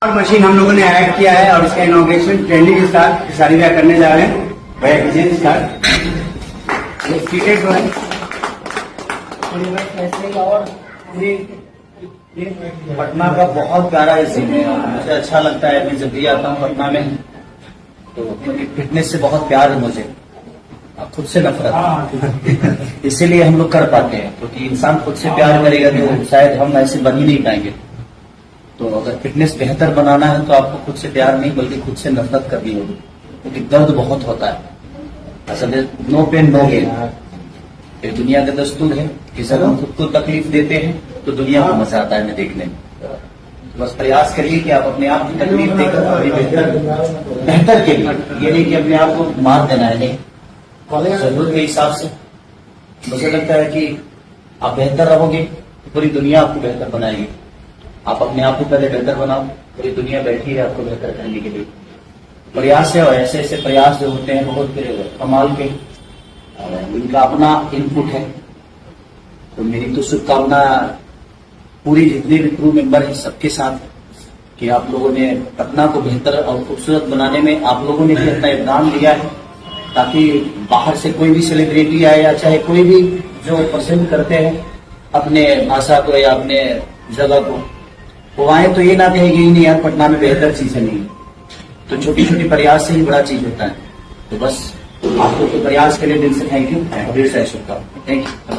और मशीन हम लोगों ने ऐड किया है और इसका इनॉग्रेशन ट्रेंडिंग स्टार सारी भैया करने जा रहे हैं। भैया कीजिए स्टार्ट। ये सीटेड जो है और पटना का बहुत प्यारा ये सीन है। मुझे अच्छा लगता है, मैं जब भी आता हूँ पटना में तो फिटनेस से बहुत प्यार है मुझे, खुद से नफरत इसीलिए हम लोग कर पाते हैं, क्योंकि इंसान खुद से प्यार करेगा तो शायद हम ऐसे बन ही नहीं पाएंगे। तो अगर फिटनेस बेहतर बनाना है तो आपको खुद से प्यार नहीं बल्कि खुद से नफरत करनी होगी, क्योंकि दर्द बहुत होता है। असल नो पेन नो गेन, ये दुनिया का दस्तूर है कि जब हम खुद को तकलीफ देते हैं तो दुनिया को मजा आता है हमें देखने में। तो बस प्रयास करिए कि आप अपने आप की तकलीफ देकर अपनी बेहतर के लिए, ये नहीं कि अपने आप को मार देना है, नहीं, जरूरत के हिसाब से। मुझे लगता है कि आप बेहतर रहोगे तो पूरी दुनिया आपको बेहतर बनाएगी। आप अपने आप को पहले बेहतर बनाओ, पूरी दुनिया बैठी है आपको बेहतर करने के लिए। प्रयास है और ऐसे ऐसे प्रयास जो होते हैं बहुत कमाल के, इनका अपना इनपुट है। तो मेरी तो शुभकामना पूरी जितने भी क्रू मेंबर हैं सबके साथ कि आप लोगों ने पटना को बेहतर और खूबसूरत बनाने में आप लोगों ने भी अपना योगदान दिया है, ताकि बाहर से कोई भी सेलिब्रिटी आए या चाहे कोई भी जो पसंद करते हैं अपने भाषा को या अपने जगह को, वो आए तो ये ना कहेगी नहीं यार पटना में बेहतर चीजें नहीं। तो छोटी छोटी प्रयास से ही बड़ा चीज होता है। तो बस आपको तो प्रयास के लिए दिल से थैंक यू, थैंक यू।